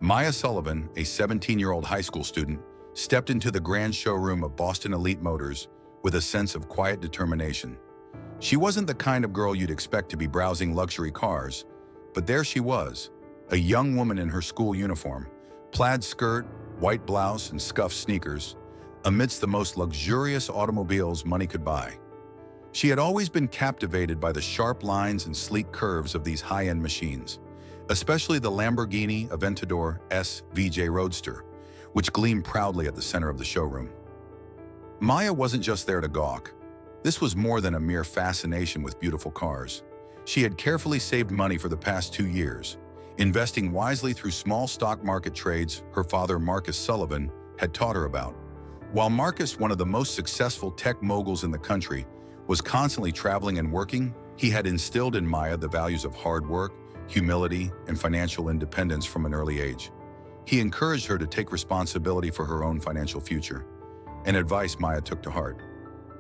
Maya Sullivan, a 17-year-old high school student, stepped into the grand showroom of Boston Elite Motors with a sense of quiet determination. She wasn't the kind of girl you'd expect to be browsing luxury cars, but there she was, a young woman in her school uniform, plaid skirt, white blouse, and scuffed sneakers, amidst the most luxurious automobiles money could buy. She had always been captivated by the sharp lines and sleek curves of these high-end machines, especially the Lamborghini Aventador S VJ Roadster, which gleamed proudly at the center of the showroom. Maya wasn't just there to gawk. This was more than a mere fascination with beautiful cars. She had carefully saved money for the past 2 years, investing wisely through small stock market trades her father, Marcus Sullivan, had taught her about. While Marcus, one of the most successful tech moguls in the country, was constantly traveling and working, he had instilled in Maya the values of hard work, humility, and financial independence from an early age. He encouraged her to take responsibility for her own financial future, an advice Maya took to heart.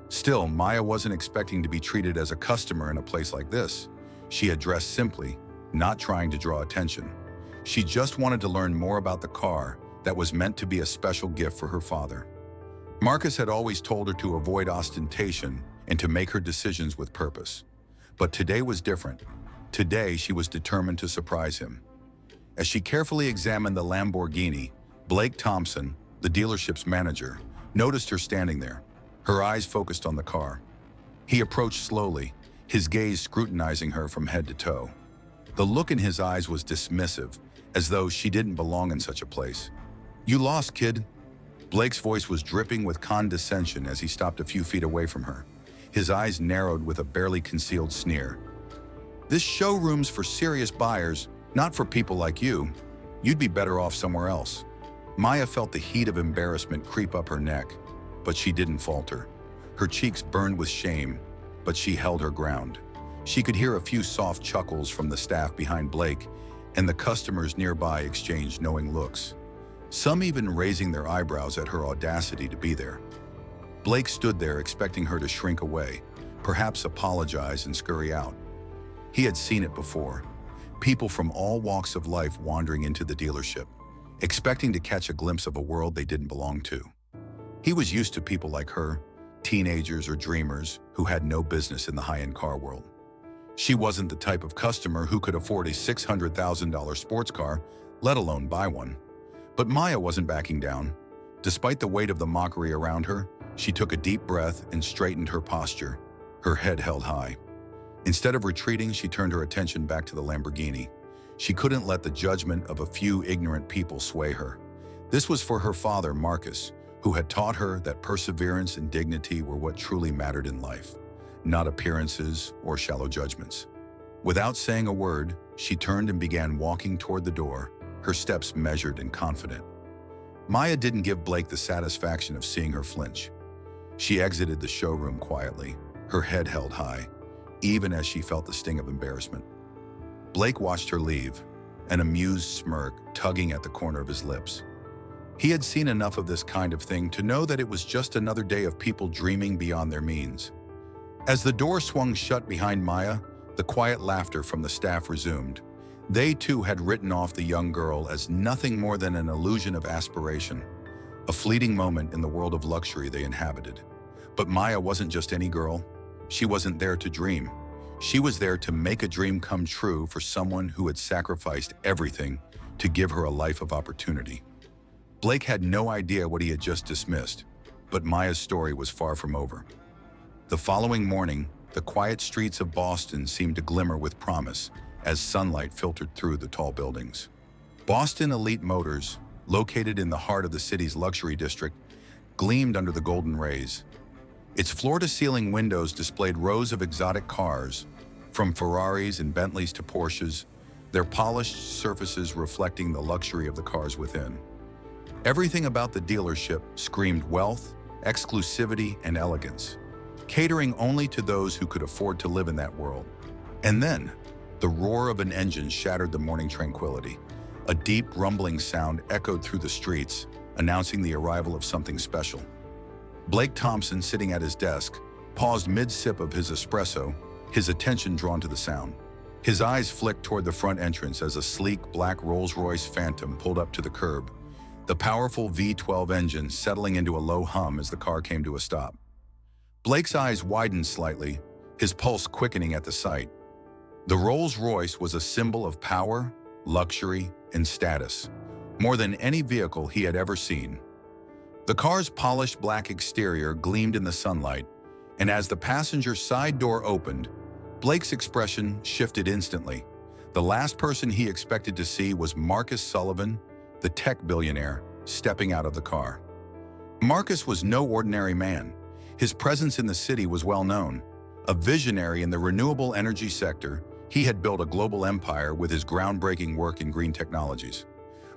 Still, Maya wasn't expecting to be treated as a customer in a place like this. She had dressed simply, not trying to draw attention. She just wanted to learn more about the car that was meant to be a special gift for her father. Marcus had always told her to avoid ostentation and to make her decisions with purpose. But today was different. Today, she was determined to surprise him. As she carefully examined the Lamborghini, Blake Thompson, the dealership's manager, noticed her standing there, her eyes focused on the car. He approached slowly, his gaze scrutinizing her from head to toe. The look in his eyes was dismissive, as though she didn't belong in such a place. "You lost, kid." Blake's voice was dripping with condescension as he stopped a few feet away from her. His eyes narrowed with a barely concealed sneer. "This showroom's for serious buyers, not for people like you. You'd be better off somewhere else." Maya felt the heat of embarrassment creep up her neck, but she didn't falter. Her cheeks burned with shame, but she held her ground. She could hear a few soft chuckles from the staff behind Blake, and the customers nearby exchanged knowing looks, some even raising their eyebrows at her audacity to be there. Blake stood there expecting her to shrink away, perhaps apologize and scurry out. He had seen it before. People from all walks of life wandering into the dealership, expecting to catch a glimpse of a world they didn't belong to. He was used to people like her, teenagers or dreamers who had no business in the high-end car world. She wasn't the type of customer who could afford a $600,000 sports car, let alone buy one. But Maya wasn't backing down. Despite the weight of the mockery around her, she took a deep breath and straightened her posture, her head held high. Instead of retreating, she turned her attention back to the Lamborghini. She couldn't let the judgment of a few ignorant people sway her. This was for her father, Marcus, who had taught her that perseverance and dignity were what truly mattered in life, not appearances or shallow judgments. Without saying a word, she turned and began walking toward the door, her steps measured and confident. Maya didn't give Blake the satisfaction of seeing her flinch. She exited the showroom quietly, her head held high, even as she felt the sting of embarrassment. Blake watched her leave, an amused smirk tugging at the corner of his lips. He had seen enough of this kind of thing to know that it was just another day of people dreaming beyond their means. As the door swung shut behind Maya, the quiet laughter from the staff resumed. They too had written off the young girl as nothing more than an illusion of aspiration, a fleeting moment in the world of luxury they inhabited. But Maya wasn't just any girl. She wasn't there to dream. She was there to make a dream come true for someone who had sacrificed everything to give her a life of opportunity. Blake had no idea what he had just dismissed, but Maya's story was far from over. The following morning, the quiet streets of Boston seemed to glimmer with promise as sunlight filtered through the tall buildings. Boston Elite Motors, located in the heart of the city's luxury district, gleamed under the golden rays. Its floor-to-ceiling windows displayed rows of exotic cars, from Ferraris and Bentleys to Porsches, their polished surfaces reflecting the luxury of the cars within. Everything about the dealership screamed wealth, exclusivity, and elegance, catering only to those who could afford to live in that world. And then, the roar of an engine shattered the morning tranquility. A deep, rumbling sound echoed through the streets, announcing the arrival of something special. Blake Thompson, sitting at his desk, paused mid-sip of his espresso, his attention drawn to the sound. His eyes flicked toward the front entrance as a sleek black Rolls-Royce Phantom pulled up to the curb, the powerful V12 engine settling into a low hum as the car came to a stop. Blake's eyes widened slightly, his pulse quickening at the sight. The Rolls-Royce was a symbol of power, luxury, and status, more than any vehicle he had ever seen. The car's polished black exterior gleamed in the sunlight, and as the passenger side door opened, Blake's expression shifted instantly. The last person he expected to see was Marcus Sullivan, the tech billionaire, stepping out of the car. Marcus was no ordinary man. His presence in the city was well known. A visionary in the renewable energy sector, he had built a global empire with his groundbreaking work in green technologies.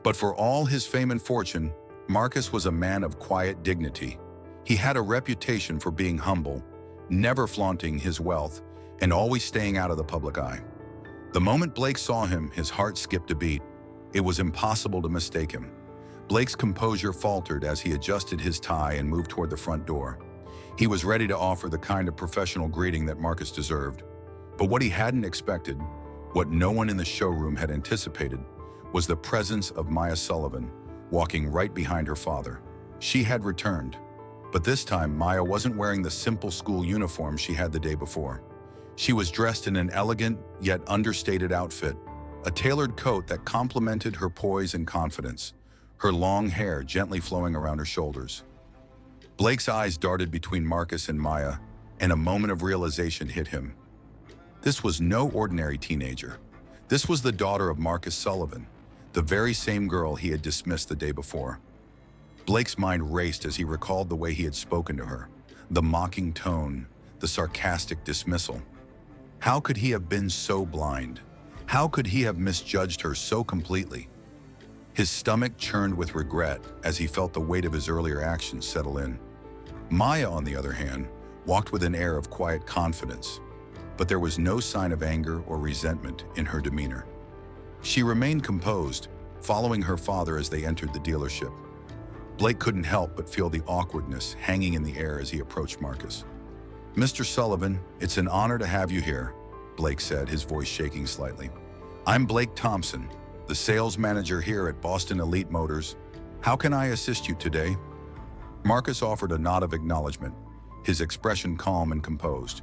But for all his fame and fortune, Marcus was a man of quiet dignity. He had a reputation for being humble, never flaunting his wealth, and always staying out of the public eye. The moment Blake saw him, his heart skipped a beat. It was impossible to mistake him. Blake's composure faltered as he adjusted his tie and moved toward the front door. He was ready to offer the kind of professional greeting that Marcus deserved. But what he hadn't expected, what no one in the showroom had anticipated, was the presence of Maya Sullivan, walking right behind her father. She had returned, but this time Maya wasn't wearing the simple school uniform she had the day before. She was dressed in an elegant yet understated outfit, a tailored coat that complemented her poise and confidence, her long hair gently flowing around her shoulders. Blake's eyes darted between Marcus and Maya, and a moment of realization hit him. This was no ordinary teenager. This was the daughter of Marcus Sullivan, the very same girl he had dismissed the day before. Blake's mind raced as he recalled the way he had spoken to her, the mocking tone, the sarcastic dismissal. How could he have been so blind? How could he have misjudged her so completely? His stomach churned with regret as he felt the weight of his earlier actions settle in. Maya, on the other hand, walked with an air of quiet confidence, but there was no sign of anger or resentment in her demeanor. She remained composed, following her father as they entered the dealership. Blake couldn't help but feel the awkwardness hanging in the air as he approached Marcus. "Mr. Sullivan, it's an honor to have you here," Blake said, his voice shaking slightly. "I'm Blake Thompson, the sales manager here at Boston Elite Motors. How can I assist you today?" Marcus offered a nod of acknowledgement, his expression calm and composed.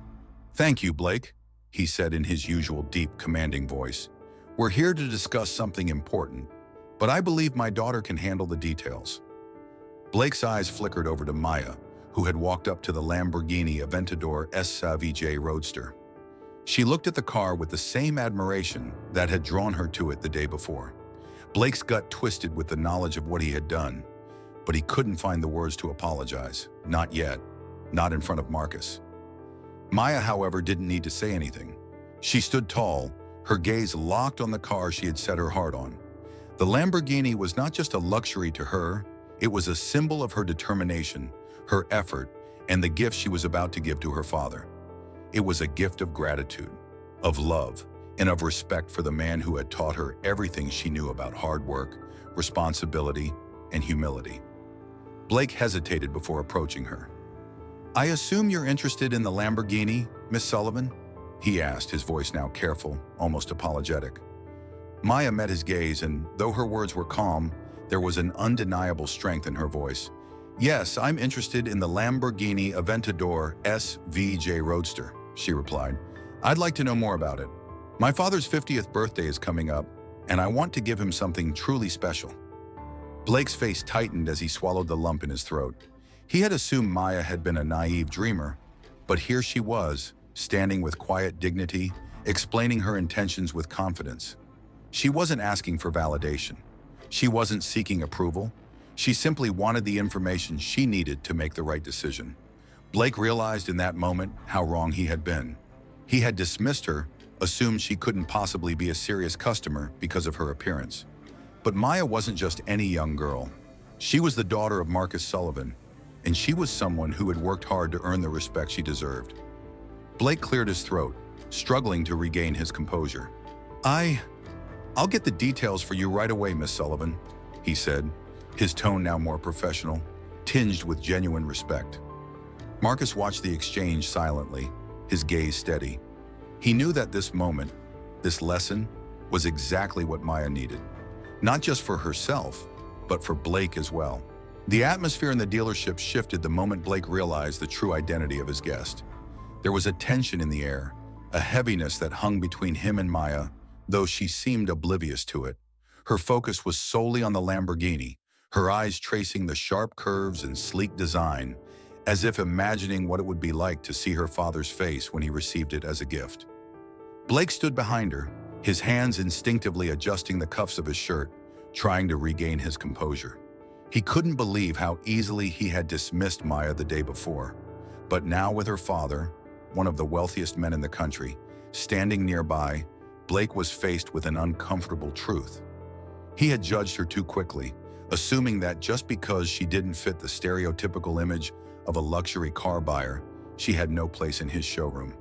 "Thank you, Blake," he said in his usual deep, commanding voice. "We're here to discuss something important, but I believe my daughter can handle the details." Blake's eyes flickered over to Maya, who had walked up to the Lamborghini Aventador SVJ Roadster. She looked at the car with the same admiration that had drawn her to it the day before. Blake's gut twisted with the knowledge of what he had done, but he couldn't find the words to apologize. Not yet. Not in front of Marcus. Maya, however, didn't need to say anything. She stood tall, her gaze locked on the car she had set her heart on. The Lamborghini was not just a luxury to her, it was a symbol of her determination, her effort, and the gift she was about to give to her father. It was a gift of gratitude, of love, and of respect for the man who had taught her everything she knew about hard work, responsibility, and humility. Blake hesitated before approaching her. "I assume you're interested in the Lamborghini, Miss Sullivan?" he asked, his voice now careful, almost apologetic. Maya met his gaze, and though her words were calm, there was an undeniable strength in her voice. "Yes, I'm interested in the Lamborghini Aventador SVJ Roadster," she replied. "I'd like to know more about it. My father's 50th birthday is coming up, and I want to give him something truly special." Blake's face tightened as he swallowed the lump in his throat. He had assumed Maya had been a naive dreamer, but here she was, standing with quiet dignity, explaining her intentions with confidence. She wasn't asking for validation. She wasn't seeking approval. She simply wanted the information she needed to make the right decision. Blake realized in that moment how wrong he had been. He had dismissed her, assumed she couldn't possibly be a serious customer because of her appearance. But Maya wasn't just any young girl. She was the daughter of Marcus Sullivan, and she was someone who had worked hard to earn the respect she deserved. Blake cleared his throat, struggling to regain his composure. I'll get the details for you right away, Miss Sullivan," he said, his tone now more professional, tinged with genuine respect. Marcus watched the exchange silently, his gaze steady. He knew that this moment, This lesson was exactly what Maya needed. Not just for herself, but for Blake as well. The atmosphere in the dealership shifted the moment Blake realized the true identity of his guest. There was a tension in the air, a heaviness that hung between him and Maya, though she seemed oblivious to it. Her focus was solely on the Lamborghini, her eyes tracing the sharp curves and sleek design, as if imagining what it would be like to see her father's face when he received it as a gift. Blake stood behind her, his hands instinctively adjusting the cuffs of his shirt, trying to regain his composure. He couldn't believe how easily he had dismissed Maya the day before. But now with her father, one of the wealthiest men in the country, standing nearby, Blake was faced with an uncomfortable truth. He had judged her too quickly, assuming that just because she didn't fit the stereotypical image of a luxury car buyer, she had no place in his showroom.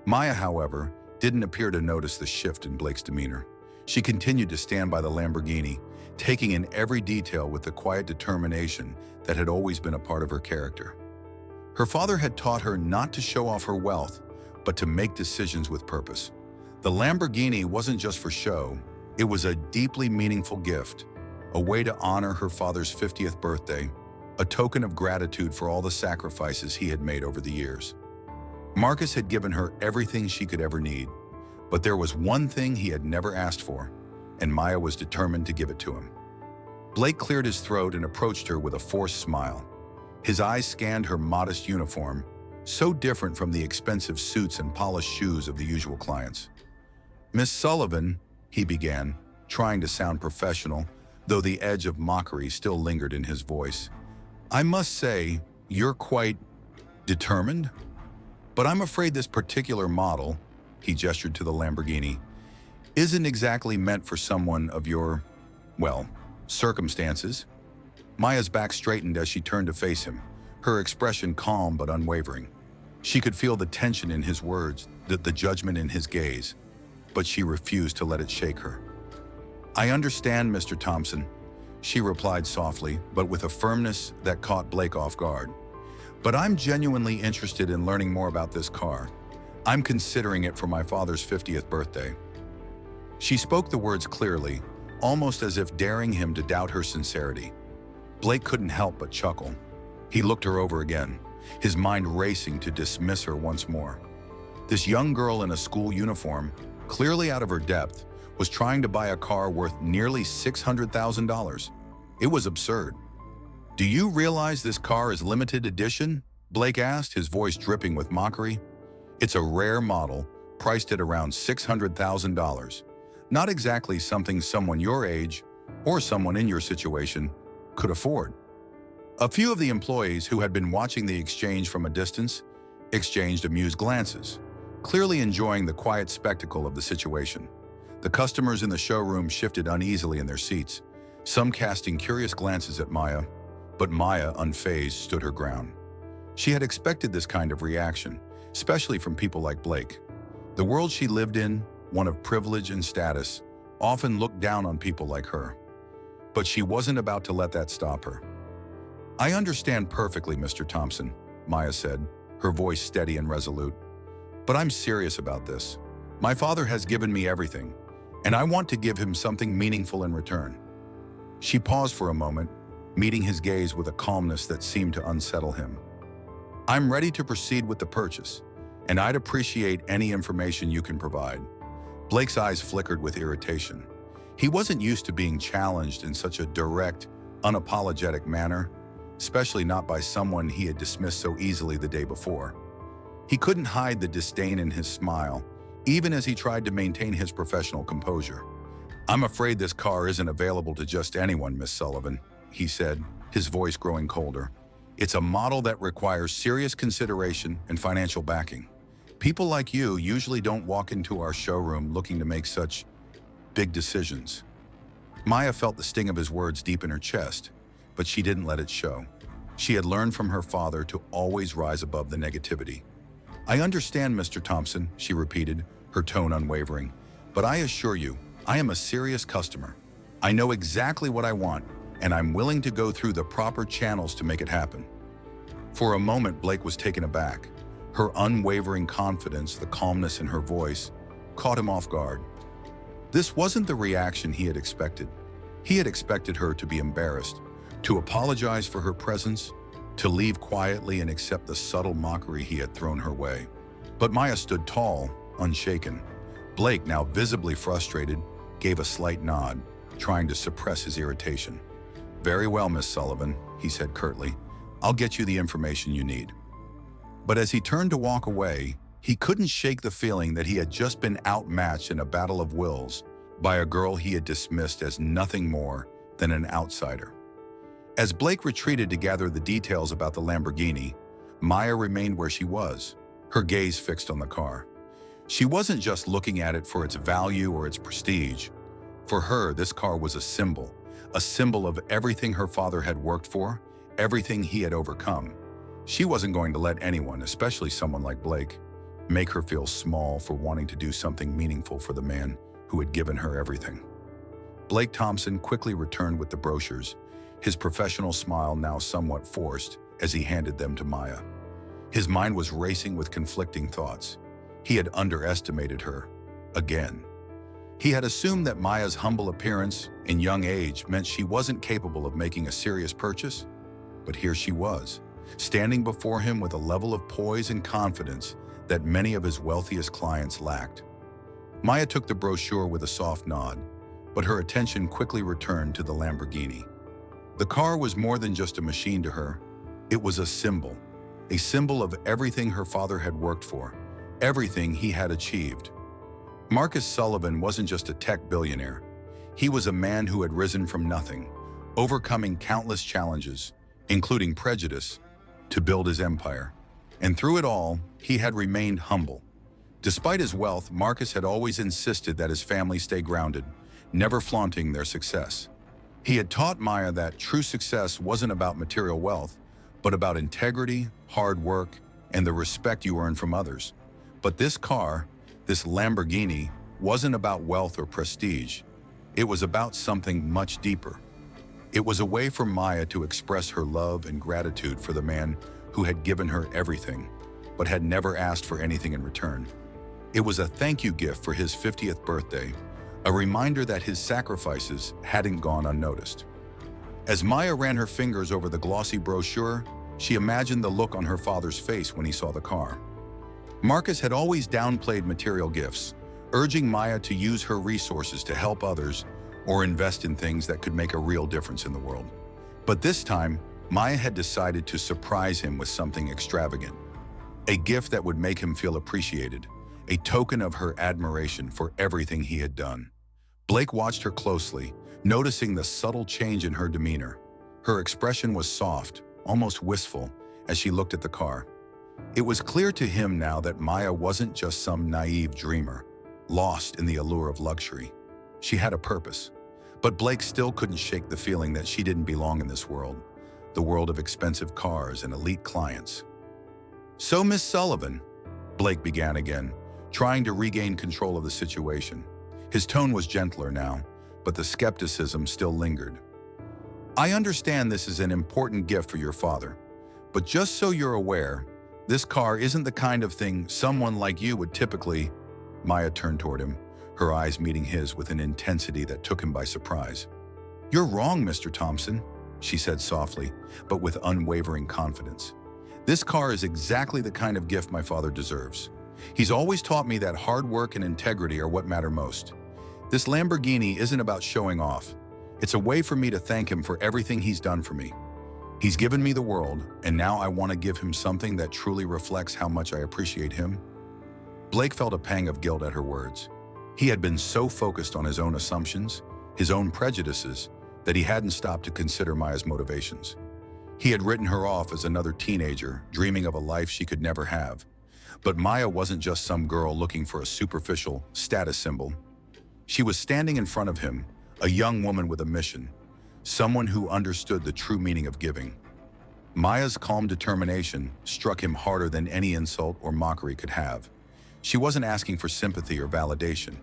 Maya, however, didn't appear to notice the shift in Blake's demeanor. She continued to stand by the Lamborghini, taking in every detail with the quiet determination that had always been a part of her character. Her father had taught her not to show off her wealth, but to make decisions with purpose. The Lamborghini wasn't just for show, it was a deeply meaningful gift, a way to honor her father's 50th birthday, a token of gratitude for all the sacrifices he had made over the years. Marcus had given her everything she could ever need, but there was one thing he had never asked for, and Maya was determined to give it to him. Blake cleared his throat and approached her with a forced smile. His eyes scanned her modest uniform, so different from the expensive suits and polished shoes of the usual clients. "Miss Sullivan," he began, trying to sound professional, though the edge of mockery still lingered in his voice. "I must say, you're quite determined? But I'm afraid this particular model," he gestured to the Lamborghini, "isn't exactly meant for someone of your, well, circumstances." Maya's back straightened as she turned to face him, her expression calm but unwavering. She could feel the tension in his words, the judgment in his gaze, but she refused to let it shake her. "I understand, Mr. Thompson," she replied softly, but with a firmness that caught Blake off guard. "But I'm genuinely interested in learning more about this car. I'm considering it for my father's 50th birthday." She spoke the words clearly, almost as if daring him to doubt her sincerity. Blake couldn't help but chuckle. He looked her over again, his mind racing to dismiss her once more. This young girl in a school uniform, clearly out of her depth, was trying to buy a car worth nearly $600,000. It was absurd. "Do you realize this car is limited edition?" Blake asked, his voice dripping with mockery. "It's a rare model, priced at around $600,000. Not exactly something someone your age, or someone in your situation, could afford." A few of the employees who had been watching the exchange from a distance exchanged amused glances, clearly enjoying the quiet spectacle of the situation. The customers in the showroom shifted uneasily in their seats, some casting curious glances at Maya, but Maya, unfazed, stood her ground. She had expected this kind of reaction, especially from people like Blake. The world she lived in, one of privilege and status, often looked down on people like her. But she wasn't about to let that stop her. "I understand perfectly, Mr. Thompson," Maya said, her voice steady and resolute. "But I'm serious about this. My father has given me everything, and I want to give him something meaningful in return." She paused for a moment, meeting his gaze with a calmness that seemed to unsettle him. "I'm ready to proceed with the purchase, and I'd appreciate any information you can provide." Blake's eyes flickered with irritation. He wasn't used to being challenged in such a direct, unapologetic manner, especially not by someone he had dismissed so easily the day before. He couldn't hide the disdain in his smile, even as he tried to maintain his professional composure. "I'm afraid this car isn't available to just anyone, Miss Sullivan," he said, his voice growing colder. "It's a model that requires serious consideration and financial backing. People like you usually don't walk into our showroom looking to make such big decisions." Maya felt the sting of his words deep in her chest, but she didn't let it show. She had learned from her father to always rise above the negativity. "I understand, Mr. Thompson," she repeated, her tone unwavering, "but I assure you, I am a serious customer. I know exactly what I want, and I'm willing to go through the proper channels to make it happen." For a moment, Blake was taken aback. Her unwavering confidence, the calmness in her voice, caught him off guard. This wasn't the reaction he had expected. He had expected her to be embarrassed, to apologize for her presence, to leave quietly and accept the subtle mockery he had thrown her way. But Maya stood tall, unshaken. Blake, now visibly frustrated, gave a slight nod, trying to suppress his irritation. "Very well, Miss Sullivan," he said curtly. "I'll get you the information you need." But as he turned to walk away, he couldn't shake the feeling that he had just been outmatched in a battle of wills by a girl he had dismissed as nothing more than an outsider. As Blake retreated to gather the details about the Lamborghini, Maya remained where she was, her gaze fixed on the car. She wasn't just looking at it for its value or its prestige. For her, this car was a symbol of everything her father had worked for, everything he had overcome. She wasn't going to let anyone, especially someone like Blake, make her feel small for wanting to do something meaningful for the man who had given her everything. Blake Thompson quickly returned with the brochures, his professional smile now somewhat forced as he handed them to Maya. His mind was racing with conflicting thoughts. He had underestimated her, again. He had assumed that Maya's humble appearance and young age meant she wasn't capable of making a serious purchase, but here she was, standing before him with a level of poise and confidence that many of his wealthiest clients lacked. Maya took the brochure with a soft nod, but her attention quickly returned to the Lamborghini. The car was more than just a machine to her. It was a symbol of everything her father had worked for, everything he had achieved. Marcus Sullivan wasn't just a tech billionaire. He was a man who had risen from nothing, overcoming countless challenges, including prejudice, to build his empire. And through it all, he had remained humble. Despite his wealth, Marcus had always insisted that his family stay grounded, never flaunting their success. He had taught Maya that true success wasn't about material wealth, but about integrity, hard work, and the respect you earn from others. But this car, this Lamborghini, wasn't about wealth or prestige. It was about something much deeper. It was a way for Maya to express her love and gratitude for the man who had given her everything, but had never asked for anything in return. It was a thank you gift for his 50th birthday, a reminder that his sacrifices hadn't gone unnoticed. As Maya ran her fingers over the glossy brochure, she imagined the look on her father's face when he saw the car. Marcus had always downplayed material gifts, urging Maya to use her resources to help others or invest in things that could make a real difference in the world. But this time, Maya had decided to surprise him with something extravagant, a gift that would make him feel appreciated, a token of her admiration for everything he had done. Blake watched her closely, noticing the subtle change in her demeanor. Her expression was soft, almost wistful, as she looked at the car. It was clear to him now that Maya wasn't just some naive dreamer, lost in the allure of luxury. She had a purpose. But Blake still couldn't shake the feeling that she didn't belong in this world, the world of expensive cars and elite clients. "So, Miss Sullivan," Blake began again, trying to regain control of the situation. His tone was gentler now, but the skepticism still lingered. "I understand this is an important gift for your father, but just so you're aware, this car isn't the kind of thing someone like you would typically—" Maya turned toward him, her eyes meeting his with an intensity that took him by surprise. "You're wrong, Mr. Thompson," she said softly, but with unwavering confidence. "This car is exactly the kind of gift my father deserves. He's always taught me that hard work and integrity are what matter most. This Lamborghini isn't about showing off. It's a way for me to thank him for everything he's done for me. He's given me the world, and now I want to give him something that truly reflects how much I appreciate him." Blake felt a pang of guilt at her words. He had been so focused on his own assumptions, his own prejudices, that he hadn't stopped to consider Maya's motivations. He had written her off as another teenager, dreaming of a life she could never have. But Maya wasn't just some girl looking for a superficial status symbol. She was standing in front of him, a young woman with a mission, someone who understood the true meaning of giving. Maya's calm determination struck him harder than any insult or mockery could have. She wasn't asking for sympathy or validation.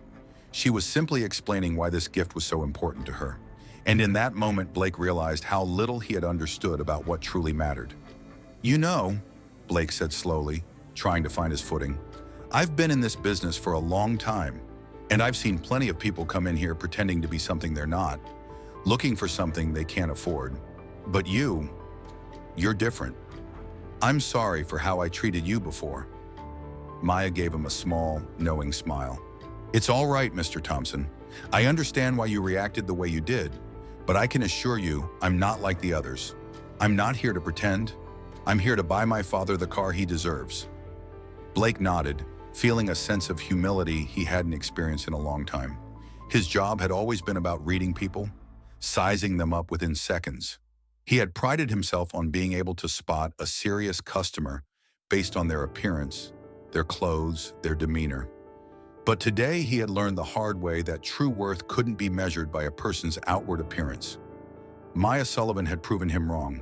She was simply explaining why this gift was so important to her. And in that moment, Blake realized how little he had understood about what truly mattered. "You know," Blake said slowly, trying to find his footing, I've been in this business for a long time, and I've seen plenty of people come in here pretending to be something they're not, looking for something they can't afford. But you're different. I'm sorry for how I treated you before." Maya gave him a small, knowing smile. "It's all right, Mr. Thompson. I understand why you reacted the way you did, but I can assure you I'm not like the others. I'm not here to pretend. I'm here to buy my father the car he deserves." Blake nodded, feeling a sense of humility he hadn't experienced in a long time. His job had always been about reading people, sizing them up within seconds. He had prided himself on being able to spot a serious customer based on their appearance, their clothes, their demeanor. But today he had learned the hard way that true worth couldn't be measured by a person's outward appearance. Maya Sullivan had proven him wrong.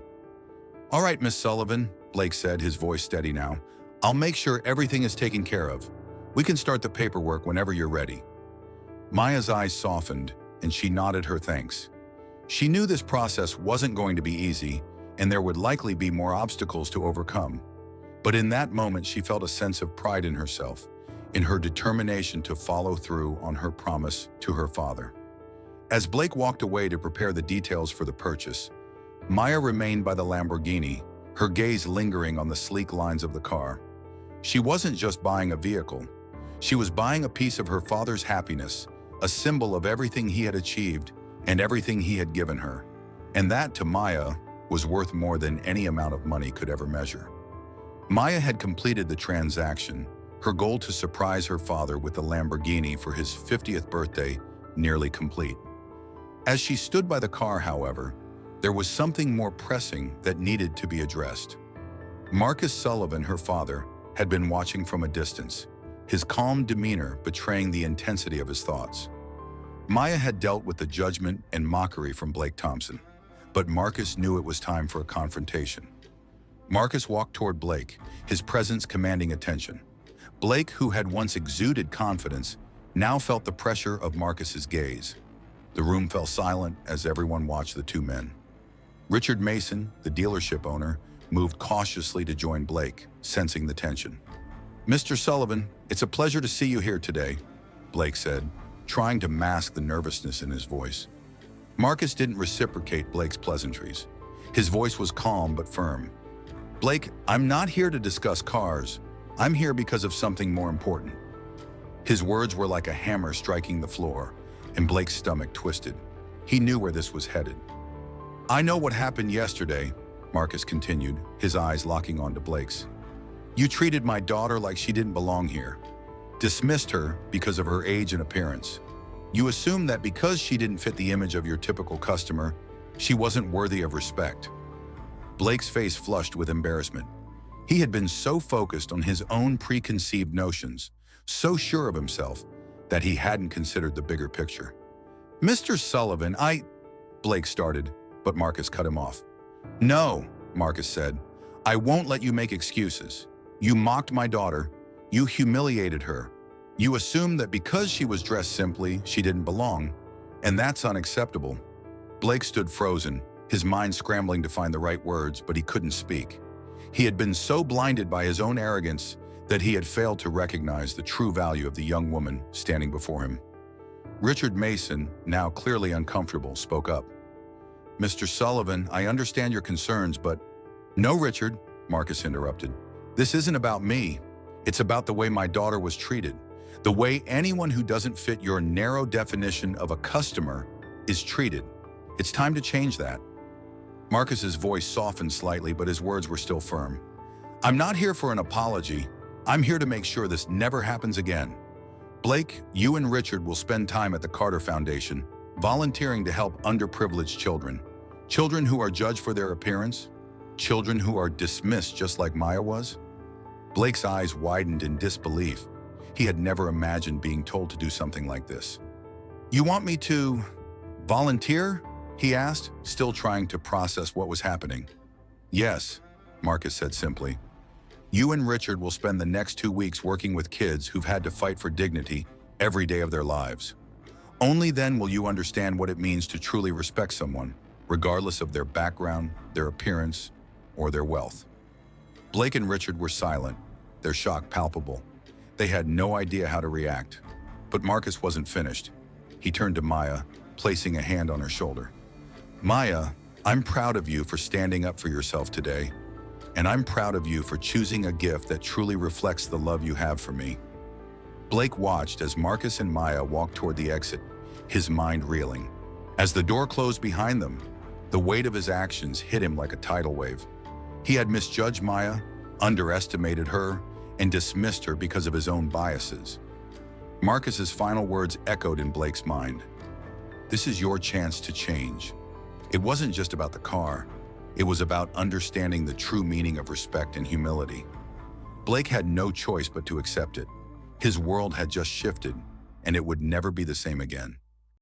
"All right, Miss Sullivan," Blake said, his voice steady now. "I'll make sure everything is taken care of. We can start the paperwork whenever you're ready." Maya's eyes softened, and she nodded her thanks. She knew this process wasn't going to be easy, and there would likely be more obstacles to overcome. But in that moment, she felt a sense of pride in herself, in her determination to follow through on her promise to her father. As Blake walked away to prepare the details for the purchase, Maya remained by the Lamborghini, her gaze lingering on the sleek lines of the car. She wasn't just buying a vehicle. She was buying a piece of her father's happiness, a symbol of everything he had achieved and everything he had given her. And that, to Maya, was worth more than any amount of money could ever measure. Maya had completed the transaction, her goal to surprise her father with the Lamborghini for his 50th birthday nearly complete. As she stood by the car, however, there was something more pressing that needed to be addressed. Marcus Sullivan, her father, had been watching from a distance, his calm demeanor betraying the intensity of his thoughts. Maya had dealt with the judgment and mockery from Blake Thompson, but Marcus knew it was time for a confrontation. Marcus walked toward Blake, his presence commanding attention. Blake, who had once exuded confidence, now felt the pressure of Marcus's gaze. The room fell silent as everyone watched the two men. Richard Mason, the dealership owner, moved cautiously to join Blake, sensing the tension. "Mr. Sullivan, it's a pleasure to see you here today," Blake said, trying to mask the nervousness in his voice. Marcus didn't reciprocate Blake's pleasantries. His voice was calm but firm. "Blake, I'm not here to discuss cars. I'm here because of something more important." His words were like a hammer striking the floor, and Blake's stomach twisted. He knew where this was headed. "I know what happened yesterday," Marcus continued, his eyes locking onto Blake's. "You treated my daughter like she didn't belong here. Dismissed her because of her age and appearance. You assumed that because she didn't fit the image of your typical customer, she wasn't worthy of respect." Blake's face flushed with embarrassment. He had been so focused on his own preconceived notions, so sure of himself, that he hadn't considered the bigger picture. "Mr. Sullivan, Blake started, but Marcus cut him off. "No," Marcus said, "I won't let you make excuses. You mocked my daughter. You humiliated her. You assumed that because she was dressed simply, she didn't belong, and that's unacceptable." Blake stood frozen, his mind scrambling to find the right words, but he couldn't speak. He had been so blinded by his own arrogance that he had failed to recognize the true value of the young woman standing before him. Richard Mason, now clearly uncomfortable, spoke up. "Mr. Sullivan, I understand your concerns, but—" "No, Richard," Marcus interrupted. "This isn't about me. It's about the way my daughter was treated, the way anyone who doesn't fit your narrow definition of a customer is treated. It's time to change that." Marcus's voice softened slightly, but his words were still firm. "I'm not here for an apology. I'm here to make sure this never happens again. Blake, you and Richard will spend time at the Carter Foundation, volunteering to help underprivileged children. Children who are judged for their appearance, children who are dismissed just like Maya was." Blake's eyes widened in disbelief. He had never imagined being told to do something like this. "You want me to volunteer?" he asked, still trying to process what was happening. "Yes," Marcus said simply. "You and Richard will spend the next 2 weeks working with kids who've had to fight for dignity every day of their lives. Only then will you understand what it means to truly respect someone, regardless of their background, their appearance, or their wealth." Blake and Richard were silent, their shock palpable. They had no idea how to react. But Marcus wasn't finished. He turned to Maya, placing a hand on her shoulder. Maya, I'm proud of you for standing up for yourself today. And I'm proud of you for choosing a gift that truly reflects the love you have for me. Blake watched as Marcus and Maya walked toward the exit, his mind reeling. As the door closed behind them, the weight of his actions hit him like a tidal wave. He had misjudged Maya, underestimated her, and dismissed her because of his own biases. Marcus's final words echoed in Blake's mind. This is your chance to change. It wasn't just about the car. It was about understanding the true meaning of respect and humility. Blake had no choice but to accept it. His world had just shifted, and it would never be the same again.